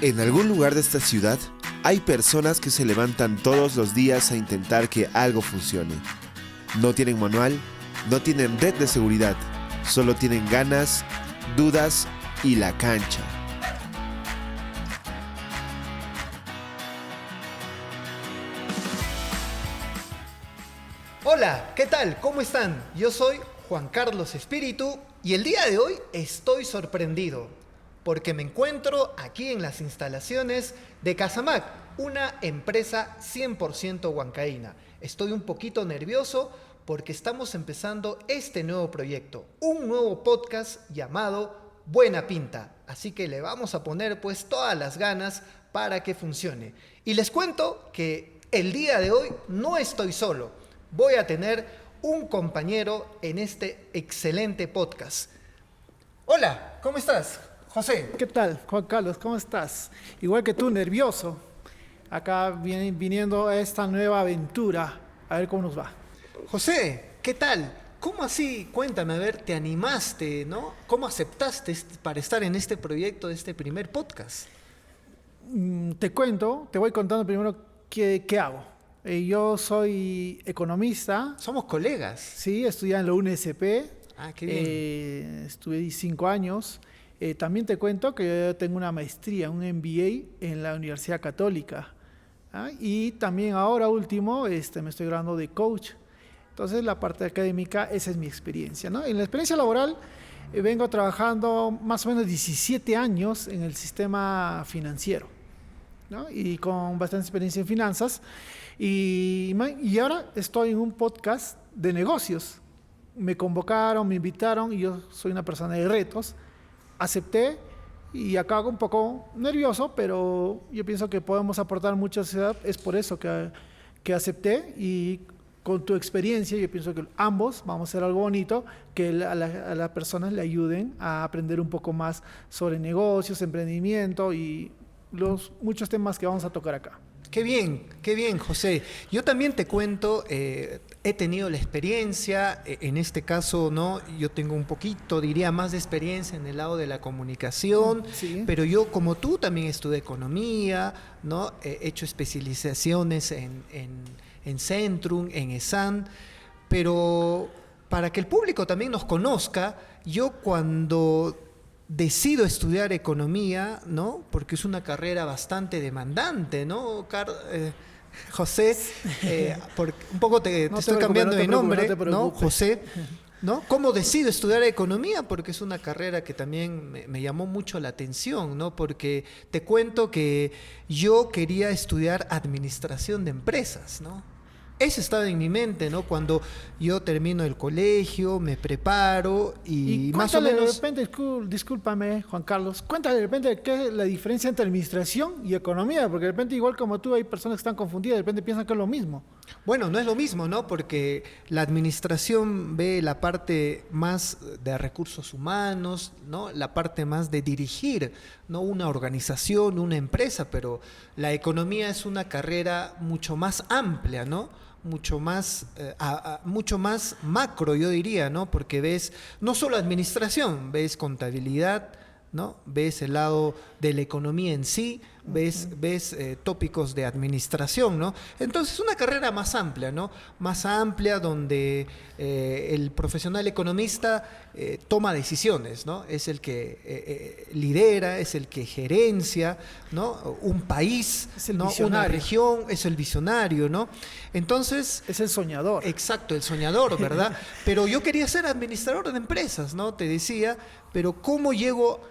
En algún lugar de esta ciudad hay personas que se levantan todos los días a intentar que algo funcione. No tienen manual, no tienen red de seguridad, solo tienen ganas, dudas y la cancha. Hola, ¿qué tal? ¿Cómo están? Yo soy Juan Carlos Espíritu y el día de hoy estoy sorprendido porque me encuentro aquí en las instalaciones de Casamac, una empresa 100% huancaína. Estoy un poquito nervioso porque estamos empezando este nuevo proyecto, un nuevo podcast llamado Buena Pinta. Así que le vamos a poner pues todas las ganas para que funcione. Y les cuento que el día de hoy no estoy solo. Voy a tener un compañero en este excelente podcast. Hola, ¿cómo estás, José? ¿Qué tal, Juan Carlos? ¿Cómo estás? Igual que tú, nervioso. Acá viniendo a esta nueva aventura, a ver cómo nos va. José, ¿qué tal? ¿Cómo así? Cuéntame, a ver, ¿te animaste, no? ¿Cómo aceptaste para estar en este proyecto de este primer podcast? Te voy contando primero qué hago. Yo soy economista. Somos colegas. Sí, estudié en la UNSP. Ah, qué bien. Estuve 5 años. También te cuento que yo tengo una maestría, un MBA en la Universidad Católica. Y también ahora último me estoy graduando de coach. Entonces la parte académica, esa es mi experiencia, ¿no? En la experiencia laboral vengo trabajando más o menos 17 años en el sistema financiero, ¿no? Y con bastante experiencia en finanzas. Y ahora estoy en un podcast de negocios. Me convocaron, me invitaron y yo soy una persona de retos. Acepté y acá un poco nervioso, pero yo pienso que podemos aportar mucho a la sociedad. Es por eso que acepté y con tu experiencia yo pienso que ambos vamos a hacer algo bonito que a las personas le ayuden a aprender un poco más sobre negocios, emprendimiento y los muchos temas que vamos a tocar acá. Qué bien, José. Yo también te cuento, he tenido la experiencia, en este caso, ¿no? Yo tengo un poquito, diría, más de experiencia en el lado de la comunicación, Sí. pero yo, como tú, también estudié economía, ¿no? He hecho especializaciones en Centrum, en ESAN, pero para que el público también nos conozca, yo cuando decido estudiar economía, ¿no? Porque es una carrera bastante demandante, ¿no, José? Un poco te estoy cambiando de nombre, ¿no? José, ¿no? ¿Cómo decido estudiar economía? Porque es una carrera que también me llamó mucho la atención, ¿no? Porque te cuento que yo quería estudiar administración de empresas, ¿no? Eso estaba en mi mente, ¿no? Cuando yo termino el colegio, me preparo y más o menos... de repente, discúlpame, Juan Carlos, cuéntale de repente qué es la diferencia entre administración y economía, porque de repente igual como tú hay personas que están confundidas, de repente piensan que es lo mismo. Bueno, no es lo mismo, ¿no? Porque la administración ve la parte más de recursos humanos, ¿no? La parte más de dirigir, ¿no? Una organización, una empresa, pero la economía es una carrera mucho más amplia, ¿no? Mucho más macro, yo diría, ¿no? Porque ves no solo administración, ves contabilidad, ¿no? Ves el lado de la economía en sí, ves tópicos de administración, ¿no? Entonces es una carrera más amplia, ¿no? Más amplia donde el profesional economista toma decisiones, ¿no? Es el que lidera, es el que gerencia, ¿no? Un país, es el ¿no? Una región, es el visionario, ¿no? Entonces... es el soñador. Exacto, el soñador, ¿verdad? Pero yo quería ser administrador de empresas, ¿no? Te decía, pero ¿cómo llego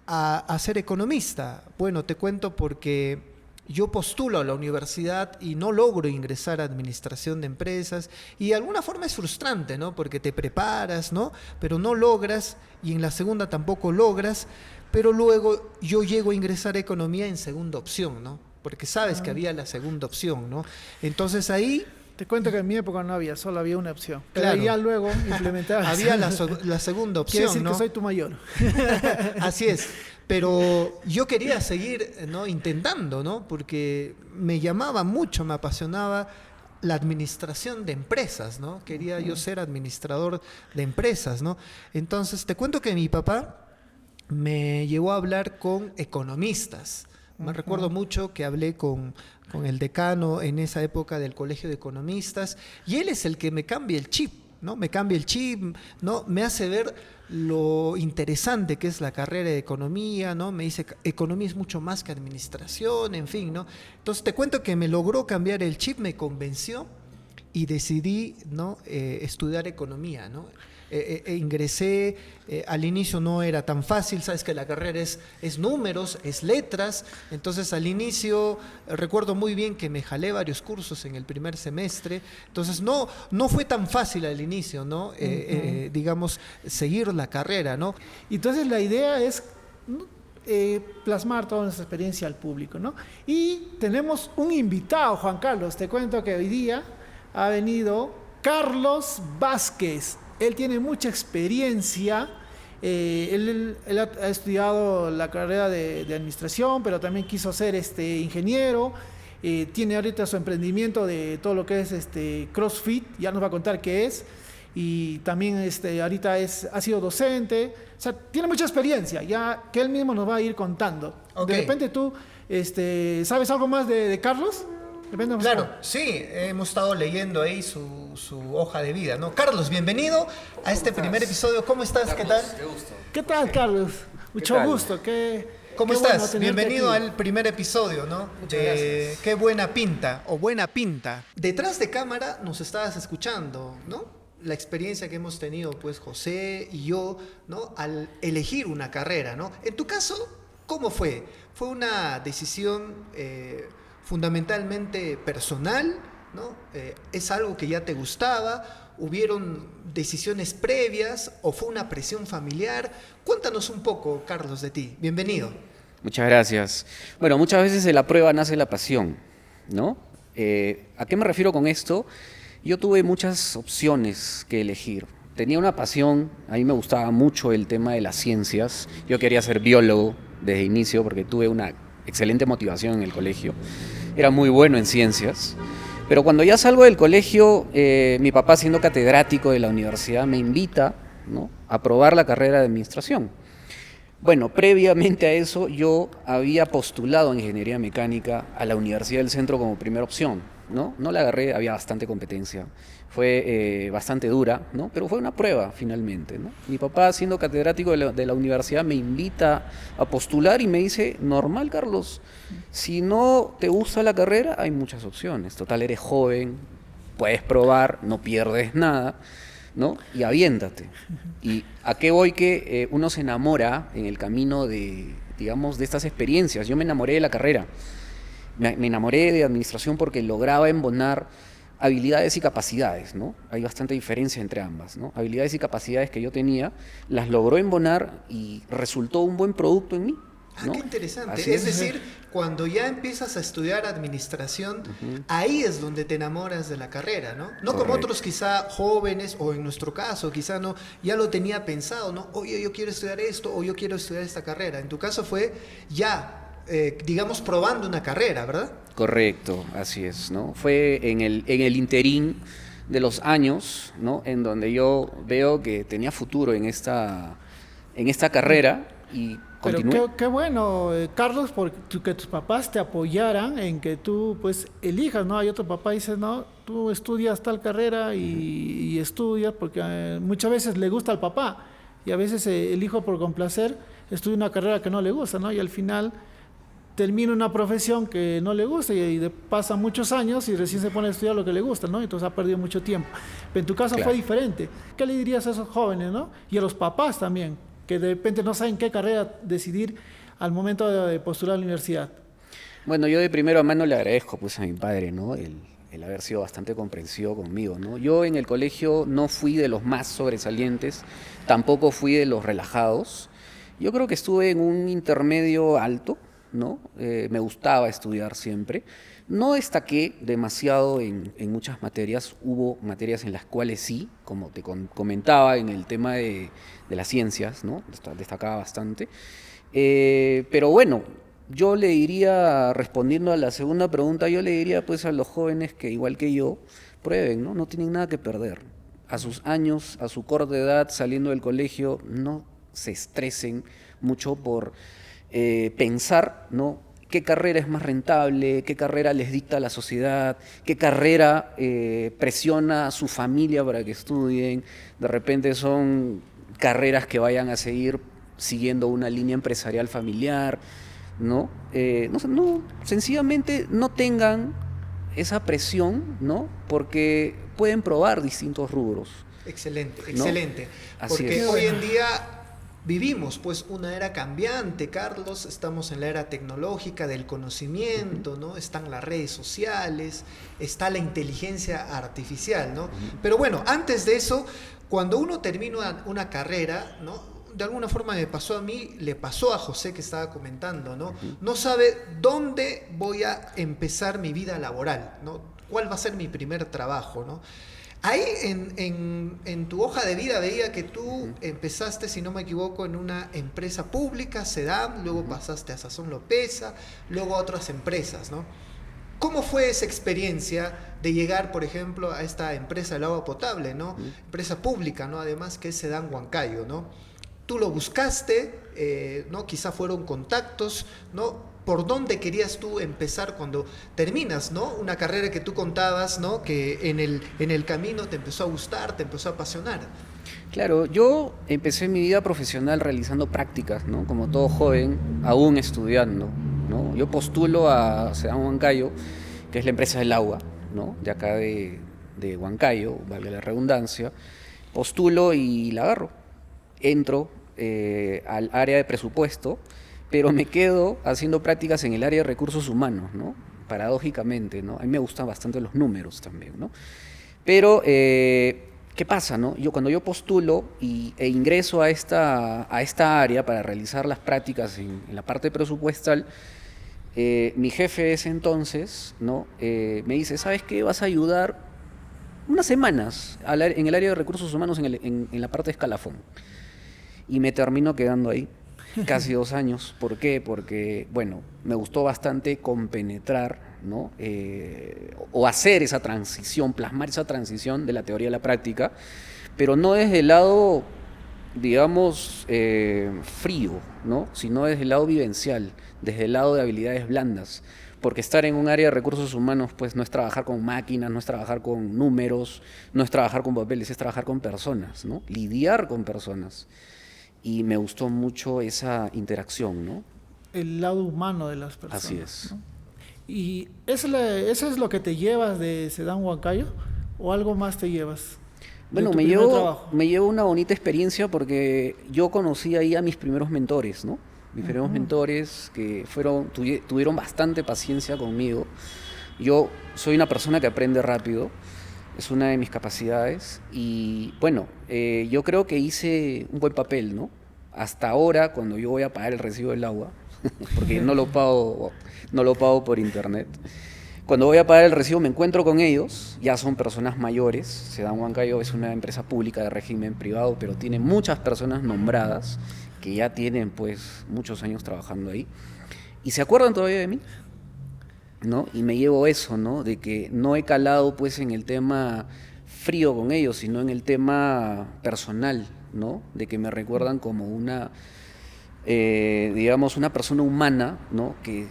a ser economista? Bueno, te cuento porque yo postulo a la universidad y no logro ingresar a administración de empresas y de alguna forma es frustrante, ¿no? Porque te preparas, ¿no? Pero no logras y en la segunda tampoco logras, pero luego yo llego a ingresar a economía en segunda opción, ¿no? Porque sabes que había la segunda opción, ¿no? Entonces ahí... Te cuento que en mi época no había, solo había una opción. Pero claro. ya luego implementabas. Había la segunda opción, Quiere decir, ¿no? que soy tu mayor. Así es. Pero yo quería seguir, ¿no? Intentando, ¿no? Porque me llamaba mucho, me apasionaba la administración de empresas, ¿no? Quería yo ser administrador de empresas, ¿no? Entonces, te cuento que mi papá me llevó a hablar con economistas, Me recuerdo mucho que hablé con el decano en esa época del Colegio de Economistas y él es el que me cambia el chip, ¿no? Me cambia el chip, ¿no? Me hace ver lo interesante que es la carrera de economía, ¿no? Me dice, economía es mucho más que administración, en fin, ¿no? Entonces te cuento que me logró cambiar el chip, me convenció y decidí, ¿no? Estudiar economía, ¿no? Ingresé, al inicio no era tan fácil, sabes que la carrera es números, es letras, entonces al inicio recuerdo muy bien que me jalé varios cursos en el primer semestre, entonces no fue tan fácil al inicio, ¿no? Digamos, seguir la carrera, ¿no? Entonces la idea es plasmar toda nuestra experiencia al público, ¿no? Y tenemos un invitado, Juan Carlos, te cuento que hoy día ha venido Carlos Vázquez. Él tiene mucha experiencia, él ha estudiado la carrera de administración, pero también quiso ser ingeniero, tiene ahorita su emprendimiento de todo lo que es CrossFit, ya nos va a contar qué es, y también ahorita ha sido docente, o sea, tiene mucha experiencia, ya que él mismo nos va a ir contando. Okay. De repente tú, ¿sabes algo más de Carlos? Claro, sí, hemos estado leyendo ahí su hoja de vida, ¿no? Carlos, bienvenido a este primer episodio. ¿Cómo estás? Carlos, ¿Qué tal? Qué gusto. ¿Qué tal, Carlos? Mucho tal? gusto. ¿Cómo qué estás? bueno Bienvenido aquí. al primer episodio, ¿no? Muchas gracias. Qué buena pinta o buena pinta. Detrás de cámara nos estabas escuchando, ¿no? La experiencia que hemos tenido, pues, José y yo, ¿no? Al elegir una carrera, ¿no? En tu caso, ¿cómo fue? ¿Fue una decisión fundamentalmente personal, ¿no? ¿Es algo que ya te gustaba? ¿Hubieron decisiones previas o fue una presión familiar? Cuéntanos un poco, Carlos, de ti. Bienvenido. Muchas gracias. Bueno, muchas veces de la prueba nace la pasión, ¿no? ¿A qué me refiero con esto? Yo tuve muchas opciones que elegir. Tenía una pasión, a mí me gustaba mucho el tema de las ciencias. Yo quería ser biólogo desde el inicio porque tuve una excelente motivación en el colegio. Era muy bueno en ciencias. Pero cuando ya salgo del colegio, mi papá, siendo catedrático de la universidad, me invita, ¿no?, a probar la carrera de administración. Bueno, previamente a eso yo había postulado a ingeniería mecánica a la Universidad del Centro como primera opción, ¿no? No la agarré, había bastante competencia, fue bastante dura, ¿no? Pero fue una prueba finalmente, ¿no? Mi papá, siendo catedrático de la universidad, me invita a postular y me dice, normal, Carlos, si no te gusta la carrera, hay muchas opciones, total, eres joven, puedes probar, no pierdes nada, ¿no? Y aviéntate. ¿Y a qué voy? Que uno se enamora en el camino de, digamos, de estas experiencias. Yo me enamoré de la carrera, me enamoré de administración porque lograba embonar habilidades y capacidades, ¿no? Hay bastante diferencia entre ambas, ¿no? Habilidades y capacidades que yo tenía, las logró embonar y resultó un buen producto en mí, ¿no? Qué interesante. Así Es decir, cuando ya empiezas a estudiar administración, ahí es donde te enamoras de la carrera, ¿no? No como Correcto. otros quizá jóvenes, o en nuestro caso, quizá no, ya lo tenía pensado, ¿no? Oye, yo quiero estudiar esto, o yo quiero estudiar esta carrera. En tu caso fue ya, digamos, probando una carrera, ¿verdad? Correcto, así es, ¿no? Fue en el interín de los años, ¿no?, en donde yo veo que tenía futuro en esta carrera y Pero continué. qué bueno, Carlos, que tus papás te apoyaran en que tú pues elijas, ¿no? Hay otro papá que dice, no, tú estudias tal carrera y estudias porque muchas veces le gusta al papá y a veces el hijo por complacer estudia una carrera que no le gusta, ¿no? Y al final termina una profesión que no le gusta y pasan muchos años y recién se pone a estudiar lo que le gusta, ¿no? Entonces ha perdido mucho tiempo. Pero en tu caso Claro. fue diferente. ¿Qué le dirías a esos jóvenes, ¿no? Y a los papás también, que de repente no saben qué carrera decidir al momento de postular a la universidad? Bueno, yo de primero a mano le agradezco pues a mi padre, ¿no?, el haber sido bastante comprensivo conmigo, ¿no? Yo en el colegio no fui de los más sobresalientes, tampoco fui de los relajados. Yo creo que estuve en un intermedio alto, ¿no? Me gustaba estudiar siempre. No destaqué demasiado en muchas materias. Hubo materias en las cuales sí, como te comentaba en el tema de las ciencias, ¿no?, destacaba bastante. Pero bueno, yo le diría, respondiendo a la segunda pregunta, yo le diría pues a los jóvenes que igual que yo, prueben, ¿no? No tienen nada que perder. A sus años, a su corta edad, saliendo del colegio, no se estresen mucho por pensar, ¿no?, qué carrera es más rentable, qué carrera les dicta la sociedad, qué carrera presiona a su familia para que estudien. De repente son carreras que vayan a seguir siguiendo una línea empresarial familiar, ¿no? Sencillamente no tengan esa presión, ¿no? Porque pueden probar distintos rubros. Excelente, ¿no? excelente. Así Porque es. hoy en día vivimos pues una era cambiante, Carlos, estamos en la era tecnológica del conocimiento, ¿no? Están las redes sociales, está la inteligencia artificial, ¿no? Pero bueno, antes de eso, cuando uno termina una carrera, ¿no? De alguna forma me pasó a mí, le pasó a José que estaba comentando, ¿no? No sabe dónde voy a empezar mi vida laboral, ¿no? ¿Cuál va a ser mi primer trabajo, ¿no? Ahí en tu hoja de vida veía que tú empezaste, si no me equivoco, en una empresa pública, Sedam, luego pasaste a Sazón Lopeza, luego a otras empresas, ¿no? ¿Cómo fue esa experiencia de llegar, por ejemplo, a esta empresa del agua potable, ¿no? Empresa pública, ¿no? Además que es Sedam Huancayo, ¿no? Tú lo buscaste, ¿no? Quizá fueron contactos, ¿no? ¿Por dónde querías tú empezar cuando terminas, ¿no? Una carrera que tú contabas, ¿no? Que en el camino te empezó a gustar, te empezó a apasionar. Claro, yo empecé mi vida profesional realizando prácticas, ¿no? Como todo joven, aún estudiando, ¿no? Yo postulo a Sedam Huancayo, que es la empresa del agua, ¿no? De acá de Huancayo, valga la redundancia. Postulo y la agarro. Entro al área de presupuesto, pero me quedo haciendo prácticas en el área de recursos humanos, ¿no? Paradójicamente, ¿no? A mí me gustan bastante los números también, ¿no? Pero, ¿qué pasa, no? Cuando yo postulo e ingreso a esta área para realizar las prácticas en la parte presupuestal, mi jefe de ese entonces, ¿no? Me dice, ¿sabes qué? Vas a ayudar unas semanas en el área de recursos humanos en la parte de escalafón. Y me termino quedando ahí casi 2 años. ¿Por qué? Porque, bueno, me gustó bastante compenetrar, ¿no? O hacer esa transición, plasmar esa transición de la teoría a la práctica, pero no desde el lado, digamos, frío, ¿no? Sino desde el lado vivencial, desde el lado de habilidades blandas. Porque estar en un área de recursos humanos, pues no es trabajar con máquinas, no es trabajar con números, no es trabajar con papeles, es trabajar con personas, ¿no? Lidiar con personas. Y me gustó mucho esa interacción, ¿no? El lado humano de las personas. Así es. ¿No? ¿Y eso es lo que te llevas de Sedam Huancayo o algo más te llevas? Bueno, me llevo una bonita experiencia porque yo conocí ahí a mis primeros mentores, ¿no? Mis primeros mentores que tuvieron bastante paciencia conmigo. Yo soy una persona que aprende rápido, es una de mis capacidades y bueno, yo creo que hice un buen papel, ¿no? Hasta ahora, cuando yo voy a pagar el recibo del agua, porque no lo pago por internet, cuando voy a pagar el recibo me encuentro con ellos, ya son personas mayores. Sedam Huancayo es una empresa pública de régimen privado, pero tiene muchas personas nombradas que ya tienen pues muchos años trabajando ahí y se acuerdan todavía de mí, ¿no? Y me llevo eso, ¿no? De que no he calado pues en el tema frío con ellos, sino en el tema personal, ¿no? De que me recuerdan como una, digamos, una persona humana, ¿no? Que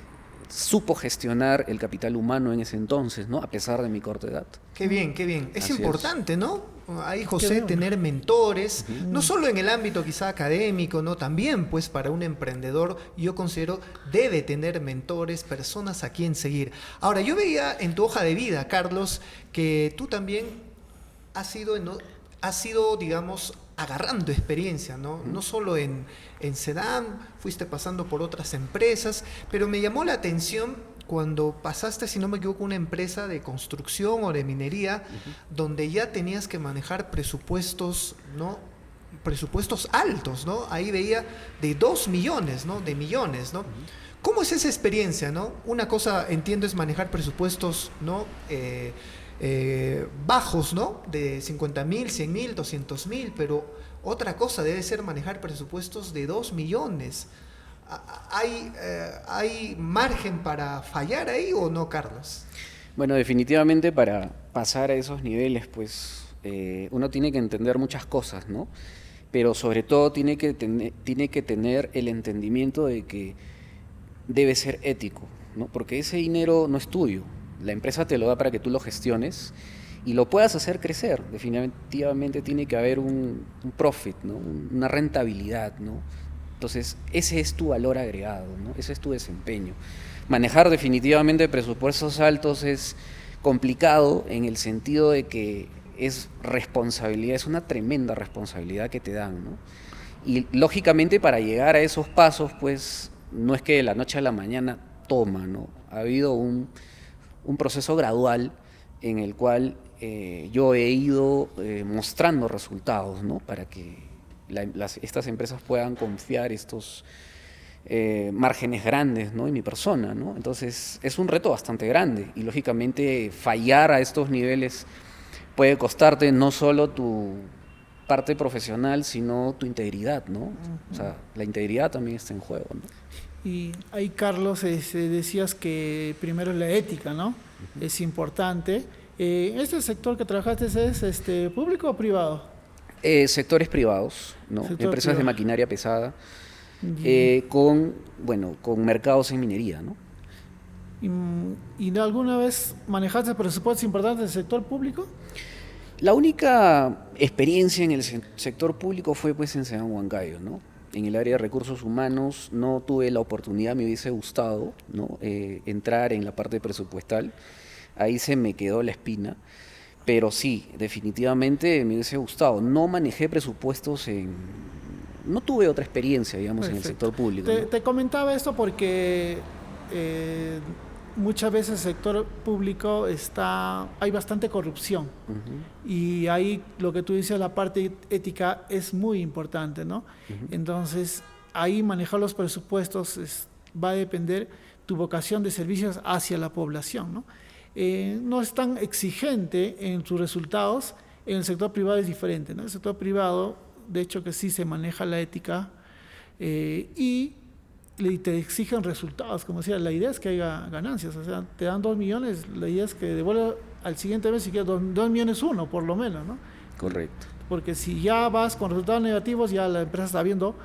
supo gestionar el capital humano en ese entonces, ¿no? A pesar de mi corta edad. Qué bien, qué bien. Es Así importante, ¿no? Ahí, José, tener mentores, no solo en el ámbito quizá académico, ¿no? También, pues, para un emprendedor, yo considero, debe tener mentores, personas a quien seguir. Ahora, yo veía en tu hoja de vida, Carlos, que tú también has ido, digamos, agarrando experiencia, ¿no? No solo en Sedam, fuiste pasando por otras empresas, pero me llamó la atención cuando pasaste, si no me equivoco, una empresa de construcción o de minería, donde ya tenías que manejar presupuestos, ¿no? Presupuestos altos, ¿no? Ahí veía de 2 millones, ¿no? De millones, ¿no? ¿Cómo es esa experiencia, no? Una cosa, entiendo, es manejar presupuestos, ¿no? Bajos, ¿no? De 50.000, 100.000, 200.000, pero otra cosa debe ser manejar presupuestos de 2 millones. ¿Hay margen para fallar ahí o no, Carlos? Bueno, definitivamente para pasar a esos niveles, pues uno tiene que entender muchas cosas, ¿no? Pero sobre todo tiene que tener el entendimiento de que debe ser ético, ¿no? Porque ese dinero no es tuyo. La empresa te lo da para que tú lo gestiones y lo puedas hacer crecer. Definitivamente tiene que haber un profit, ¿no? Una rentabilidad, ¿no? Entonces, ese es tu valor agregado, ¿no? Ese es tu desempeño. Manejar definitivamente presupuestos altos es complicado en el sentido de que es responsabilidad, es una tremenda responsabilidad que te dan, ¿no? Y lógicamente para llegar a esos pasos, pues no es que de la noche a la mañana toma, ¿no? Ha habido un proceso gradual en el cual yo he ido mostrando resultados, ¿no? Para que estas empresas puedan confiar estos márgenes grandes, ¿no? En mi persona, ¿no? Entonces es un reto bastante grande y lógicamente fallar a estos niveles puede costarte no solo tu parte profesional, sino tu integridad, ¿no? O sea, la integridad también está en juego, ¿no? Y ahí, Carlos, decías que primero la ética, ¿no? Es importante. ¿Este sector que trabajaste es público o privado? Sectores privados, ¿no? Sector Empresas privado. de maquinaria pesada, con mercados en minería, ¿no? ¿Y alguna vez manejaste presupuestos importantes del sector público? La única experiencia en el sector público fue pues en Sean Huancayo, ¿no? En el área de recursos humanos no tuve la oportunidad, me hubiese gustado, ¿no? Entrar en la parte presupuestal, ahí se me quedó la espina, pero sí, definitivamente me hubiese gustado. No manejé presupuestos no tuve otra experiencia, digamos, en el Perfecto. sector público, ¿no? Te comentaba esto porque muchas veces el sector público hay bastante corrupción. Y ahí lo que tú dices, la parte ética es muy importante, ¿no? Entonces, ahí manejar los presupuestos va a depender tu vocación de servicios hacia la población, ¿no? No es tan exigente en sus resultados. En el sector privado es diferente, ¿no? El sector privado, de hecho, que sí se maneja la ética y te exigen resultados. Como decía, la idea es que haya ganancias. O sea, te dan 2 millones, la idea es que devuelva al siguiente mes si quieres 2 millones uno, por lo menos, ¿no? Correcto. Porque si ya vas con resultados negativos, ya la empresa está viendo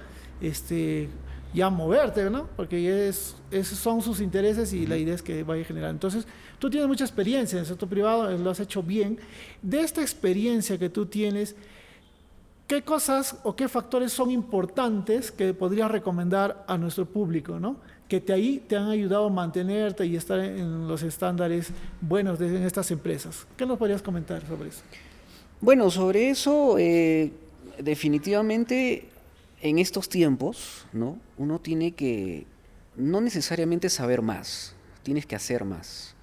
ya moverte, ¿no? Porque esos son sus intereses y la idea es que vaya a generar. Entonces, tú tienes mucha experiencia en el sector privado, lo has hecho bien. De esta experiencia que tú tienes, ¿qué cosas o qué factores son importantes que podrías recomendar a nuestro público, ¿no? Que te han ayudado a mantenerte y estar en los estándares buenos en estas empresas. ¿Qué nos podrías comentar sobre eso? Bueno, sobre eso, definitivamente en estos tiempos, ¿no? Uno tiene que no necesariamente saber más, tienes que hacer más.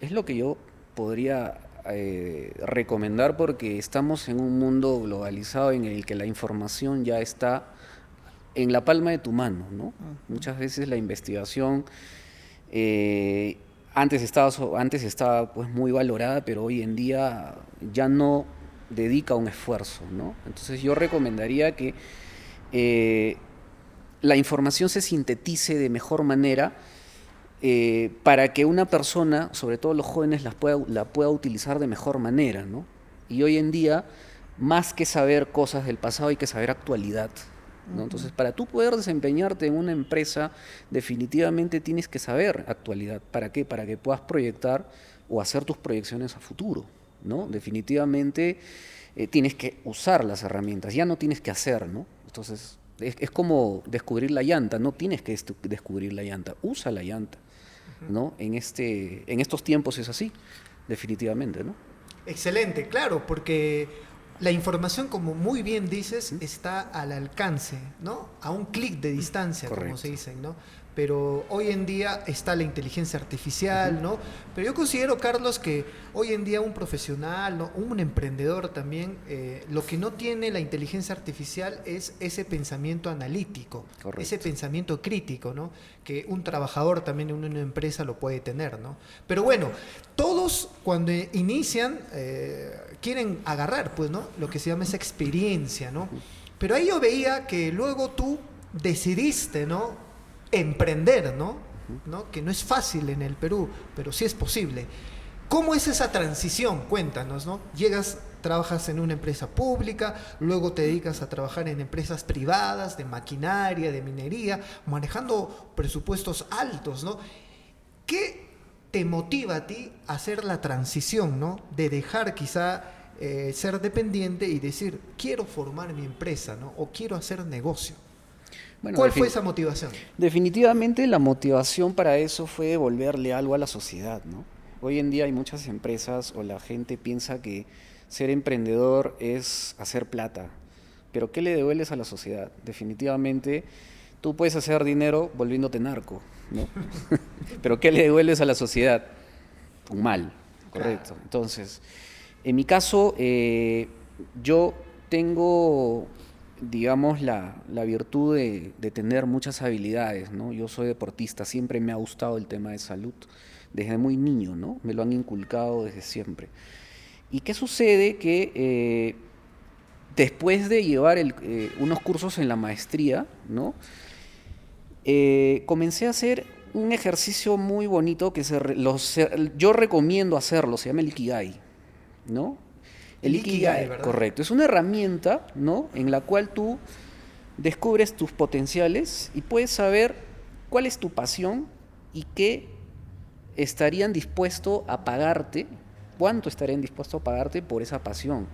Es lo que yo podría recomendar porque estamos en un mundo globalizado en el que la información ya está en la palma de tu mano, ¿no? Muchas veces la investigación antes estaba pues muy valorada, pero hoy en día ya no dedica un esfuerzo, ¿no? Entonces yo recomendaría que la información se sintetice de mejor manera para que una persona, sobre todo los jóvenes, la pueda utilizar de mejor manera, ¿no? Y hoy en día, más que saber cosas del pasado, hay que saber actualidad, ¿no? Entonces, para tú poder desempeñarte en una empresa, definitivamente tienes que saber actualidad. ¿Para qué? Para que puedas proyectar o hacer tus proyecciones a futuro, ¿no? Definitivamente tienes que usar las herramientas, ya no tienes que hacer, ¿no? Entonces, es como descubrir la llanta, no tienes que descubrir la llanta, usa la llanta, ¿no? En estos tiempos es así, definitivamente, ¿no? Excelente, claro, porque la información, como muy bien dices, está al alcance, ¿no? A un clic de distancia, Correcto. como se dicen, ¿no? Pero hoy en día está la inteligencia artificial, ¿no? Pero yo considero, Carlos, que hoy en día un profesional, ¿no? Un emprendedor también, lo que no tiene la inteligencia artificial es ese pensamiento analítico, Correcto. ese pensamiento crítico, ¿no? Que un trabajador también en una empresa lo puede tener, ¿no? Pero bueno, todos cuando inician quieren agarrar, pues, ¿no? Lo que se llama esa experiencia, ¿no? Pero ahí yo veía que luego tú decidiste, ¿no? Emprender, ¿no? Que no es fácil en el Perú, pero sí es posible. ¿Cómo es esa transición? Cuéntanos, ¿no? Llegas, trabajas en una empresa pública, luego te dedicas a trabajar en empresas privadas, de maquinaria, de minería, manejando presupuestos altos, ¿no? ¿Qué te motiva a ti a hacer la transición, ¿no? De dejar quizá ser dependiente y decir, quiero formar mi empresa, ¿no? O quiero hacer negocio. Bueno, ¿Cuál fue esa motivación? Definitivamente la motivación para eso fue devolverle algo a la sociedad, ¿no? Hoy en día hay muchas empresas o la gente piensa que ser emprendedor es hacer plata, pero ¿qué le devuelves a la sociedad? Definitivamente tú puedes hacer dinero volviéndote narco, ¿no? Pero ¿qué le devuelves a la sociedad? Un mal, correcto. Claro. Entonces, en mi caso, yo tengo, digamos, la virtud de tener muchas habilidades, ¿no? Yo soy deportista, siempre me ha gustado el tema de salud, desde muy niño, ¿no? Me lo han inculcado desde siempre. ¿Y qué sucede? Que después de llevar unos cursos en la maestría, ¿no? Comencé a hacer un ejercicio muy bonito que yo recomiendo hacerlo, se llama el Ikigai, ¿no? El Ikigai, ¿verdad? Correcto. Es una herramienta, ¿no? En la cual tú descubres tus potenciales y puedes saber cuál es tu pasión y qué estarían dispuestos a pagarte, cuánto estarían dispuestos a pagarte por esa pasión,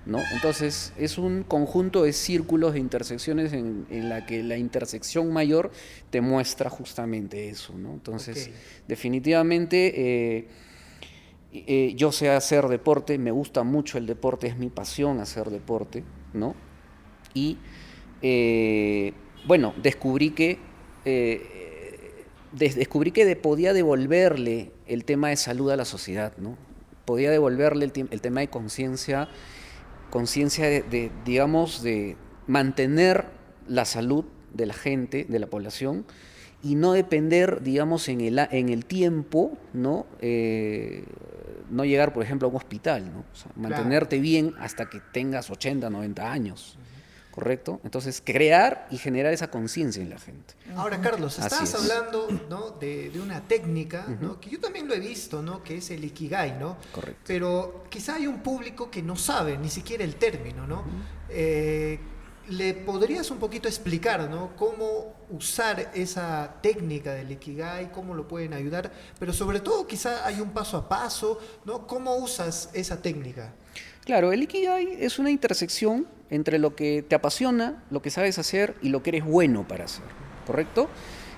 ¿no? Entonces es un conjunto de círculos, de intersecciones en la que la intersección mayor te muestra justamente eso, ¿no? Entonces, definitivamente yo sé hacer deporte, me gusta mucho el deporte, es mi pasión hacer deporte, ¿no? Y bueno, descubrí que podía devolverle el tema de salud a la sociedad, ¿no? Podía devolverle el tema de conciencia digamos, de mantener la salud de la gente, de la población, y no depender, digamos, en el tiempo, ¿no? No llegar, por ejemplo, a un hospital, ¿no? O sea, mantenerte bien hasta que tengas 80, 90 años. ¿Correcto? Entonces, crear y generar esa conciencia en la gente. Ahora, Carlos, Así estabas es. hablando, ¿no? de una técnica, ¿no? Que yo también lo he visto, ¿no? Que es el Ikigai, ¿no? Correcto. Pero quizá hay un público que no sabe ni siquiera el término, ¿no? ¿Le podrías un poquito explicar, ¿no? Cómo usar esa técnica del Ikigai, cómo lo pueden ayudar? Pero sobre todo, quizá hay un paso a paso, ¿no? ¿Cómo usas esa técnica? Claro, el Ikigai es una intersección entre lo que te apasiona, lo que sabes hacer y lo que eres bueno para hacer, ¿correcto?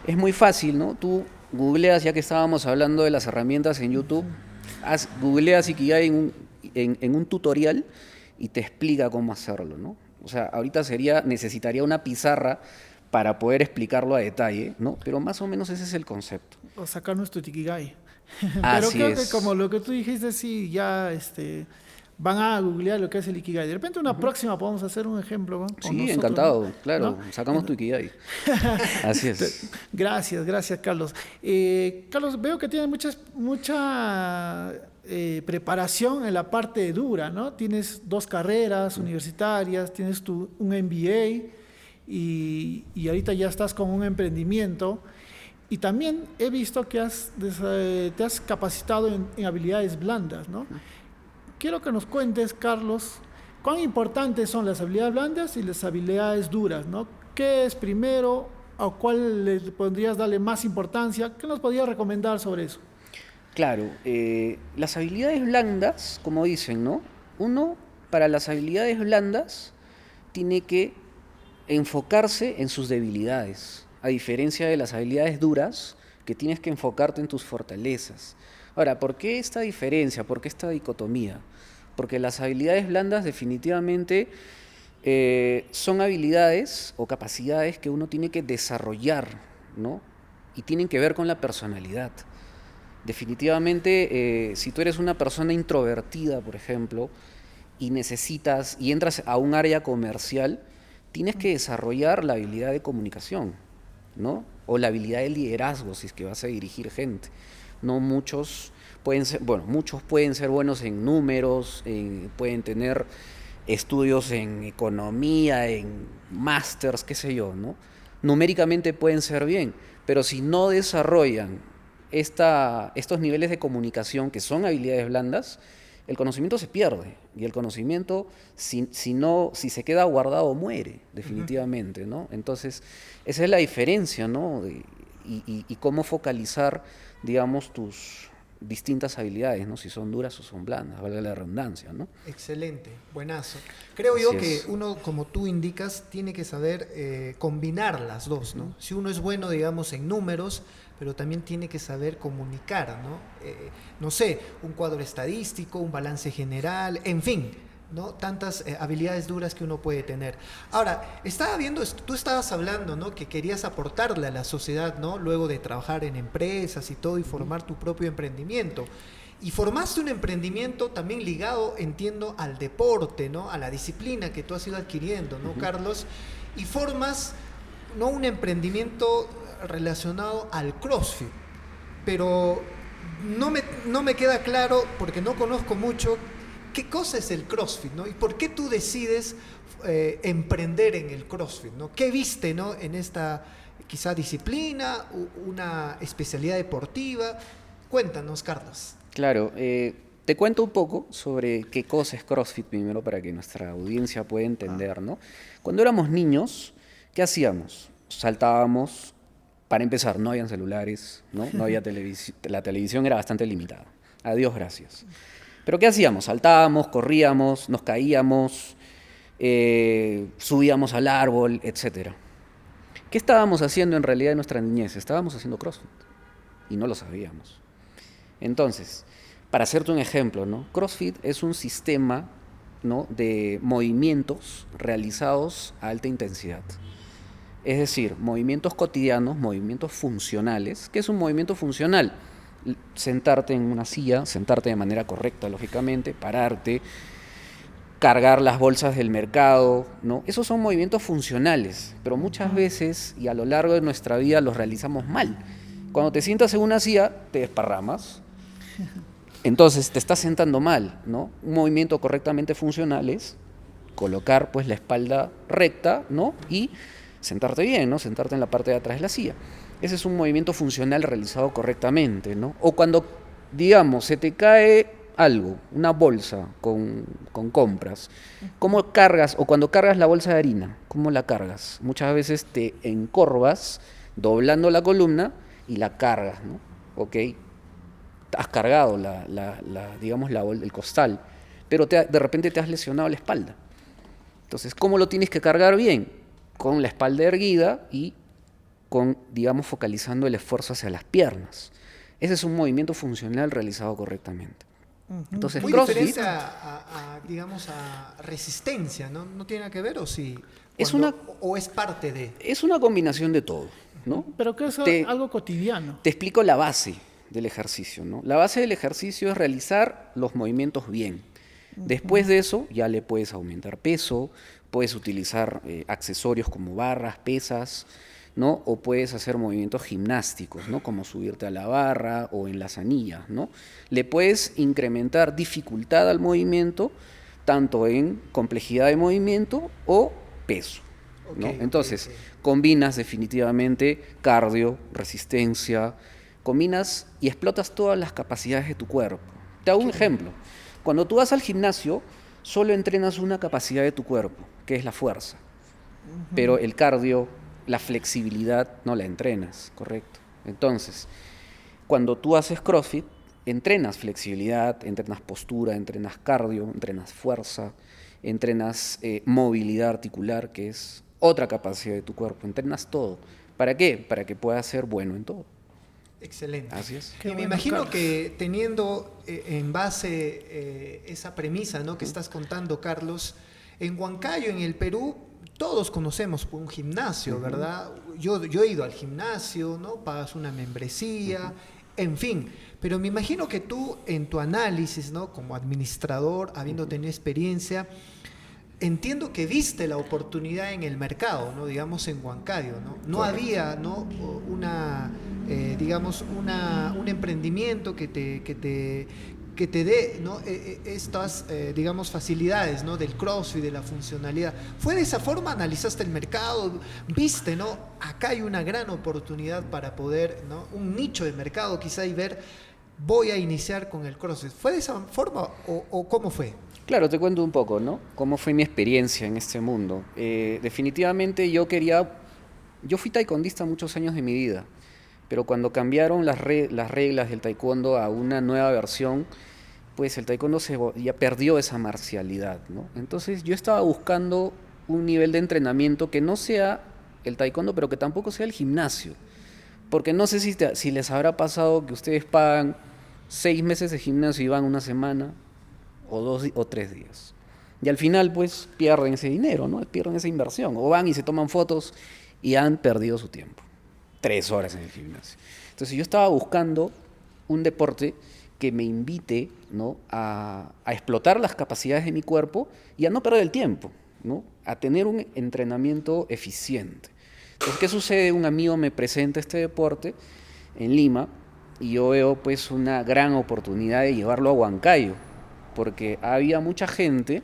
Es muy fácil, ¿no? Tú googleas, ya que estábamos hablando de las herramientas en YouTube, googleas Ikigai en un tutorial y te explica cómo hacerlo, ¿no? O sea, ahorita necesitaría una pizarra para poder explicarlo a detalle, ¿no? Pero más o menos ese es el concepto. O sacar nuestro Ikigai. Pero Así creo es. que como lo que tú dijiste, sí, ya van a googlear lo que es el Ikigai. De repente una próxima podemos hacer un ejemplo, ¿no? Con Sí, nosotros, encantado, ¿no? claro, ¿No? sacamos tu Ikigai. Así es. Gracias, Carlos. Carlos, veo que tienes mucha preparación en la parte dura, ¿no? Tienes 2 carreras universitarias, tienes un MBA y ahorita ya estás con un emprendimiento. Y también he visto que te has capacitado en habilidades blandas, ¿no? Quiero que nos cuentes, Carlos, cuán importantes son las habilidades blandas y las habilidades duras, ¿no? ¿Qué es primero? ¿A cuál le podrías darle más importancia? ¿Qué nos podrías recomendar sobre eso? Claro, las habilidades blandas, como dicen, ¿no? Uno, para las habilidades blandas, tiene que enfocarse en sus debilidades, a diferencia de las habilidades duras, que tienes que enfocarte en tus fortalezas. Ahora, ¿por qué esta diferencia? ¿Por qué esta dicotomía? Porque las habilidades blandas definitivamente son habilidades o capacidades que uno tiene que desarrollar, ¿no? Y tienen que ver con la personalidad. Definitivamente, si tú eres una persona introvertida, por ejemplo, y entras a un área comercial, tienes que desarrollar la habilidad de comunicación, ¿no? O la habilidad de liderazgo, si es que vas a dirigir gente. No muchos muchos pueden ser buenos en números, pueden tener estudios en economía, en másters, qué sé yo, ¿no? Numéricamente pueden ser bien, pero si no desarrollan estos niveles de comunicación que son habilidades blandas, el conocimiento se pierde. Y el conocimiento, si se queda guardado, muere, definitivamente, ¿no? Entonces, esa es la diferencia, ¿no? Y cómo focalizar, digamos, tus distintas habilidades, ¿no? Si son duras o son blandas, valga la redundancia, ¿no? Excelente, buenazo. Creo Así yo es. que uno, como tú indicas, tiene que saber combinar las dos, ¿no? Si uno es bueno, digamos, en números, pero también tiene que saber comunicar, ¿no? No sé, un cuadro estadístico, un balance general, en fin, ¿no? Tantas habilidades duras que uno puede tener. Ahora, estaba viendo, tú estabas hablando, ¿no? Que querías aportarle a la sociedad, ¿no? Luego de trabajar en empresas y todo y formar tu propio emprendimiento. Y formaste un emprendimiento también ligado, entiendo, al deporte, ¿no? A la disciplina que tú has ido adquiriendo, ¿no, Carlos? Y formas, ¿no? Un emprendimiento relacionado al CrossFit. Pero no me queda claro, porque no conozco mucho, qué cosa es el CrossFit, ¿no? Y por qué tú decides emprender en el CrossFit, ¿no? ¿Qué viste, ¿no? En esta quizá disciplina, una especialidad deportiva? Cuéntanos, Carlos. Claro, te cuento un poco sobre qué cosa es CrossFit primero para que nuestra audiencia pueda entender, ¿no? Cuando éramos niños, ¿qué hacíamos? Saltábamos, para empezar, no habían celulares, ¿no? No había la televisión era bastante limitada. Adiós, gracias. Pero ¿qué hacíamos? Saltábamos, corríamos, nos caíamos, subíamos al árbol, etc. ¿Qué estábamos haciendo en realidad en nuestra niñez? Estábamos haciendo CrossFit y no lo sabíamos. Entonces, para hacerte un ejemplo, ¿no? CrossFit es un sistema, ¿no? de movimientos realizados a alta intensidad. Es decir, movimientos cotidianos, movimientos funcionales. ¿Qué es un movimiento funcional? Sentarte en una silla, sentarte de manera correcta, lógicamente, pararte, cargar las bolsas del mercado, ¿no? Esos son movimientos funcionales, pero muchas veces y a lo largo de nuestra vida los realizamos mal. Cuando te sientas en una silla, te desparramas. Entonces, te estás sentando mal, ¿no? Un movimiento correctamente funcional es colocar, pues, la espalda recta, ¿no? Y sentarte bien, ¿no? Sentarte en la parte de atrás de la silla. Ese es un movimiento funcional realizado correctamente, ¿no? O cuando, digamos, se te cae algo, una bolsa con compras, ¿cómo cargas? O cuando cargas la bolsa de harina, ¿cómo la cargas? Muchas veces te encorvas doblando la columna y la cargas, ¿no? ¿Ok? Has cargado digamos, el costal, pero de repente te has lesionado la espalda. Entonces, ¿cómo lo tienes que cargar bien? Con la espalda erguida y con, digamos, focalizando el esfuerzo hacia las piernas. Ese es un movimiento funcional realizado correctamente. Entonces, Muy CrossFit diferente digamos, a resistencia, ¿no? ¿No tiene nada que ver o sí? Es ¿O es parte de? es una combinación de todo, ¿no? Pero que es algo cotidiano. Te explico la base del ejercicio, ¿no? La base del ejercicio es realizar los movimientos bien. Después de eso, ya le puedes aumentar peso, puedes utilizar accesorios como barras, pesas, ¿no? O puedes hacer movimientos gimnásticos, ¿no? Como subirte a la barra o en las anillas, ¿no? Le puedes incrementar dificultad al movimiento, tanto en complejidad de movimiento o peso, ¿no? Entonces, combinas definitivamente cardio, resistencia, combinas y explotas todas las capacidades de tu cuerpo. Te hago un ejemplo. Cuando tú vas al gimnasio, solo entrenas una capacidad de tu cuerpo, que es la fuerza. Pero el cardio, la flexibilidad, no la entrenas, ¿correcto? Entonces, cuando tú haces CrossFit, entrenas flexibilidad, entrenas postura, entrenas cardio, entrenas fuerza, entrenas movilidad articular, que es otra capacidad de tu cuerpo, entrenas todo. ¿Para qué? Para que puedas ser bueno en todo. Excelente. Así es. Y me imagino que teniendo en base esa premisa, ¿no? que estás contando, Carlos, en Huancayo, en el Perú, todos conocemos un gimnasio, ¿verdad? Yo he ido al gimnasio, ¿no? Pagas una membresía, en fin. Pero me imagino que tú, en tu análisis, ¿no? Como administrador, habiendo tenido experiencia, entiendo que viste la oportunidad en el mercado, ¿no? Digamos en Huancayo, ¿no? No había, ¿no? digamos, un emprendimiento que que te dé, ¿no? Estas, digamos, facilidades, ¿no? Del CrossFit, de la funcionalidad. ¿Fue de esa forma? ¿Analizaste el mercado? ¿Viste, ¿no? Acá hay una gran oportunidad para poder, ¿no? Un nicho de mercado quizá y ver, voy a iniciar con el CrossFit. ¿Fue de esa forma o cómo fue? Claro, te cuento un poco, ¿no? Cómo fue mi experiencia en este mundo. Definitivamente yo fui taekwondista muchos años de mi vida, pero cuando cambiaron las reglas del taekwondo a una nueva versión, pues el taekwondo ya perdió esa marcialidad, ¿no? Entonces yo estaba buscando un nivel de entrenamiento que no sea el taekwondo, pero que tampoco sea el gimnasio. Porque no sé si les habrá pasado que ustedes pagan 6 meses de gimnasio y van una semana, o 2 o 3 días. Y al final, pues, pierden ese dinero, ¿no? Pierden esa inversión. O van y se toman fotos y han perdido su tiempo. 3 horas en el gimnasio. Entonces yo estaba buscando un deporte que me invite, ¿no? a explotar las capacidades de mi cuerpo y a no perder el tiempo, ¿no? A tener un entrenamiento eficiente. Entonces, ¿qué sucede? Un amigo me presenta este deporte en Lima y yo veo pues una gran oportunidad de llevarlo a Huancayo, porque había mucha gente,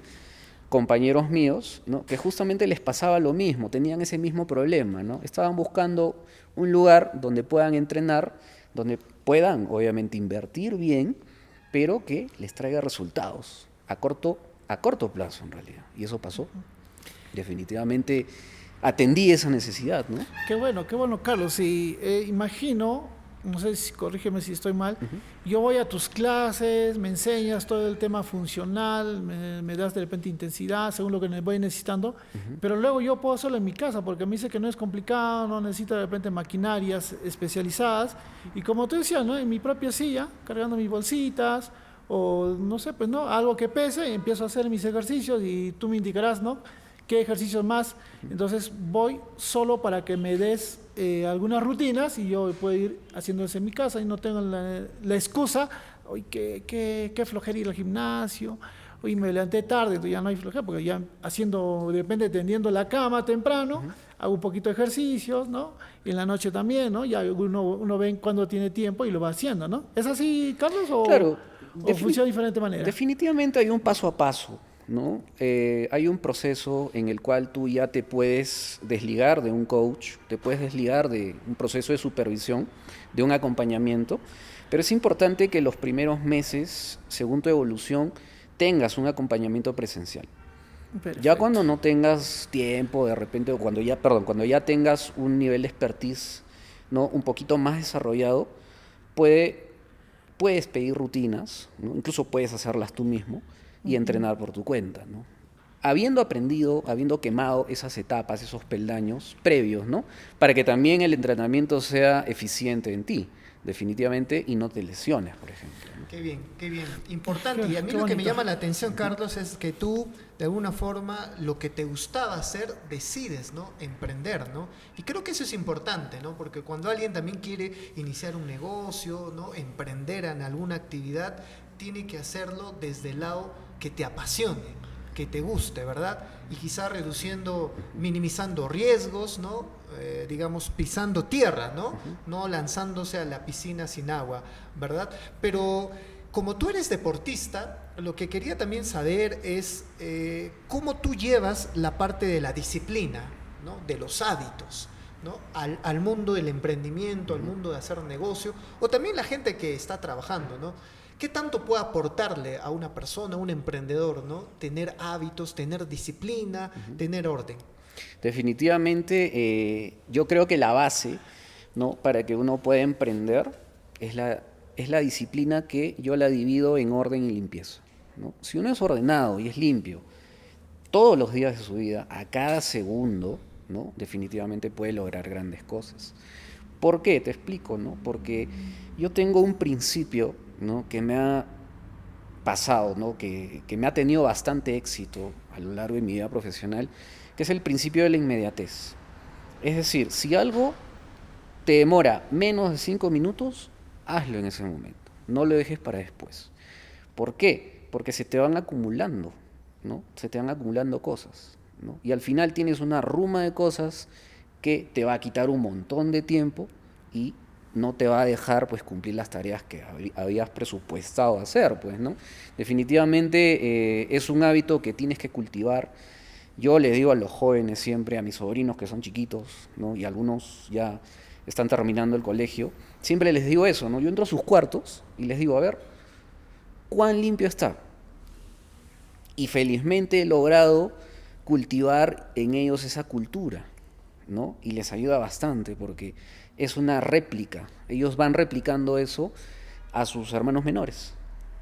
compañeros míos, ¿no? Que justamente les pasaba lo mismo, tenían ese mismo problema, ¿no? Estaban buscando un lugar donde puedan entrenar, donde puedan obviamente invertir bien, pero que les traiga resultados a corto plazo en realidad. Y eso pasó. Definitivamente atendí esa necesidad, ¿no? Qué bueno, Carlos. Y imagino, no sé, corrígeme si estoy mal, yo voy a tus clases, me enseñas todo el tema funcional, me das de repente intensidad según lo que voy necesitando, pero luego yo puedo hacerlo en mi casa porque me dice que no es complicado, no necesito de repente maquinarias especializadas, y como tú decías, ¿no? En mi propia silla, cargando mis bolsitas, o no sé, pues no, algo que pese, y empiezo a hacer mis ejercicios y tú me indicarás, ¿no? ¿Qué ejercicios más? Entonces voy solo para que me des algunas rutinas y yo puedo ir haciendo eso en mi casa y no tengo la excusa, hoy qué flojera ir al gimnasio, hoy me levanté tarde, entonces ya no hay flojera, porque ya haciendo, de repente tendiendo la cama temprano, hago un poquito de ejercicios, ¿no? Y en la noche también, ¿no? Ya uno ve cuando tiene tiempo y lo va haciendo, ¿no? ¿Es así, Carlos? Claro. ¿O funciona de diferente manera? Definitivamente hay un paso a paso, ¿no? Hay un proceso en el cual tú ya te puedes desligar de un coach, te puedes desligar de un proceso de supervisión, de un acompañamiento, pero es importante que los primeros meses, según tu evolución, tengas un acompañamiento presencial. Perfecto. Ya cuando no tengas tiempo, de repente, o cuando ya tengas un nivel de expertise, ¿no? Un poquito más desarrollado, puedes pedir rutinas, ¿no? Incluso puedes hacerlas tú mismo y entrenar por tu cuenta, ¿no? Habiendo aprendido, habiendo quemado esas etapas, esos peldaños previos, ¿no? Para que también el entrenamiento sea eficiente en ti, definitivamente, y no te lesiones, por ejemplo, ¿no? Qué bien, qué bien. Importante. Y a mí Qué lo que me bonito. llama la atención, Carlos, es que tú, de alguna forma, lo que te gustaba hacer, decides, ¿no? Emprender, ¿no? Y creo que eso es importante, ¿no? Porque cuando alguien también quiere iniciar un negocio, ¿no? Emprender en alguna actividad, tiene que hacerlo desde el lado que te apasione, que te guste, ¿verdad? Y quizá minimizando riesgos, ¿no? Digamos, pisando tierra, ¿no? No lanzándose a la piscina sin agua, ¿verdad? Pero como tú eres deportista, lo que quería también saber es cómo tú llevas la parte de la disciplina, ¿no? De los hábitos, ¿no? Al mundo del emprendimiento, al mundo de hacer negocio, o también la gente que está trabajando, ¿no? ¿Qué tanto puede aportarle a una persona, a un emprendedor, ¿no? Tener hábitos, tener disciplina, tener orden. Definitivamente, yo creo que la base, ¿no? Para que uno pueda emprender es la disciplina, que yo la divido en orden y limpieza, ¿no? Si uno es ordenado y es limpio todos los días de su vida, a cada segundo, ¿no? Definitivamente puede lograr grandes cosas. ¿Por qué? Te explico, ¿no? Porque yo tengo un principio, ¿no? Que me ha pasado, ¿no? Que me ha tenido bastante éxito a lo largo de mi vida profesional, que es el principio de la inmediatez. Es decir, si algo te demora menos de 5 minutos, hazlo en ese momento, no lo dejes para después. ¿Por qué? Porque se te van acumulando, ¿no? Se te van acumulando cosas, ¿no? Y al final tienes una ruma de cosas que te va a quitar un montón de tiempo y no te va a dejar pues cumplir las tareas que habías presupuestado hacer, pues, ¿no? Definitivamente es un hábito que tienes que cultivar. Yo les digo a los jóvenes siempre, a mis sobrinos que son chiquitos, ¿no? Y algunos ya están terminando el colegio, siempre les digo eso, ¿no? Yo entro a sus cuartos y les digo, a ver, ¿cuán limpio está? Y felizmente he logrado cultivar en ellos esa cultura, ¿no? Y les ayuda bastante porque es una réplica. Ellos van replicando eso a sus hermanos menores,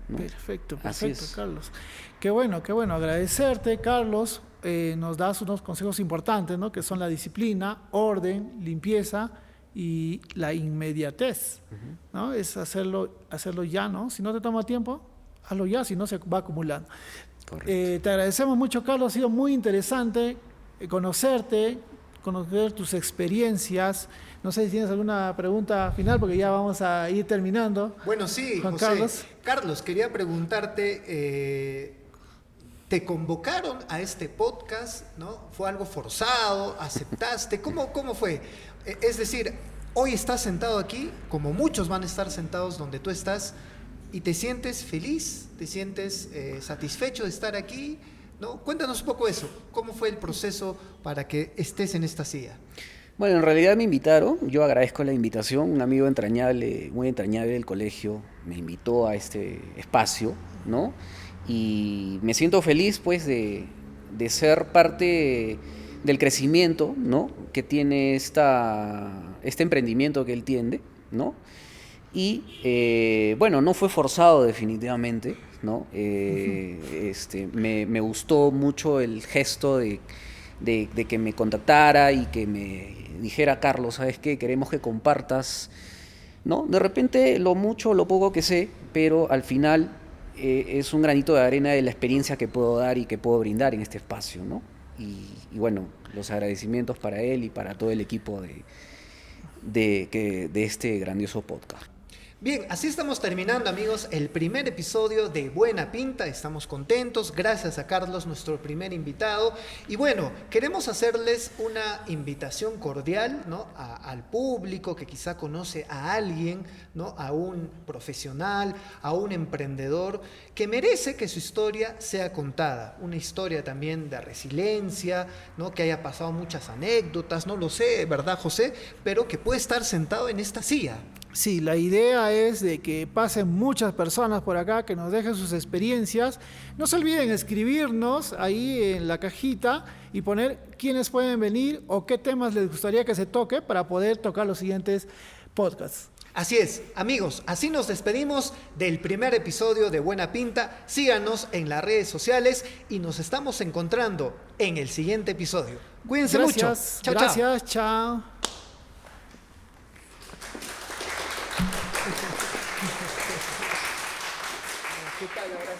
¿no? Perfecto, Así perfecto, es. Carlos. Qué bueno, agradecerte, Carlos. Nos das unos consejos importantes, ¿no? Que son la disciplina, orden, limpieza y la inmediatez, ¿no? Es hacerlo ya, ¿no? Si no te toma tiempo, hazlo ya, si no se va acumulando. Correcto. Te agradecemos mucho, Carlos. Ha sido muy interesante conocerte, conocer tus experiencias. No sé si tienes alguna pregunta final, porque ya vamos a ir terminando. Bueno, sí, Juan José. Carlos. Carlos, quería preguntarte, ¿te convocaron a este podcast, ¿no? ¿Fue algo forzado? ¿Aceptaste? ¿Cómo fue? Es decir, hoy estás sentado aquí, como muchos van a estar sentados donde tú estás, y te sientes feliz, te sientes satisfecho de estar aquí, ¿no? Cuéntanos un poco eso. ¿Cómo fue el proceso para que estés en esta silla? Bueno, en realidad me invitaron, yo agradezco la invitación, un amigo entrañable, muy entrañable del colegio, me invitó a este espacio, ¿no? Y me siento feliz, pues, de ser parte del crecimiento, ¿no? Que tiene este emprendimiento que él tiene, ¿no? Y, bueno, no fue forzado definitivamente, ¿no? Me gustó mucho el gesto de que me contactara y que me dijera, Carlos, ¿sabes qué? Queremos que compartas, ¿no? De repente lo mucho o lo poco que sé, pero al final es un granito de arena de la experiencia que puedo dar y que puedo brindar en este espacio, ¿no? Y bueno, los agradecimientos para él y para todo el equipo de este grandioso podcast. Bien, así estamos terminando, amigos, el primer episodio de Buena Pinta. Estamos contentos, gracias a Carlos, nuestro primer invitado. Y bueno, queremos hacerles una invitación cordial, ¿no? Al público que quizá conoce a alguien, ¿no? A un profesional, a un emprendedor que merece que su historia sea contada. Una historia también de resiliencia, ¿no? Que haya pasado muchas anécdotas, no lo sé, ¿verdad, José? Pero que puede estar sentado en esta silla. Sí, la idea es de que pasen muchas personas por acá, que nos dejen sus experiencias. No se olviden escribirnos ahí en la cajita y poner quiénes pueden venir o qué temas les gustaría que se toque para poder tocar los siguientes podcasts. Así es, amigos, así nos despedimos del primer episodio de Buena Pinta. Síganos en las redes sociales y nos estamos encontrando en el siguiente episodio. Cuídense mucho. Chao, Gracias, chao. ¿Qué tal ahora?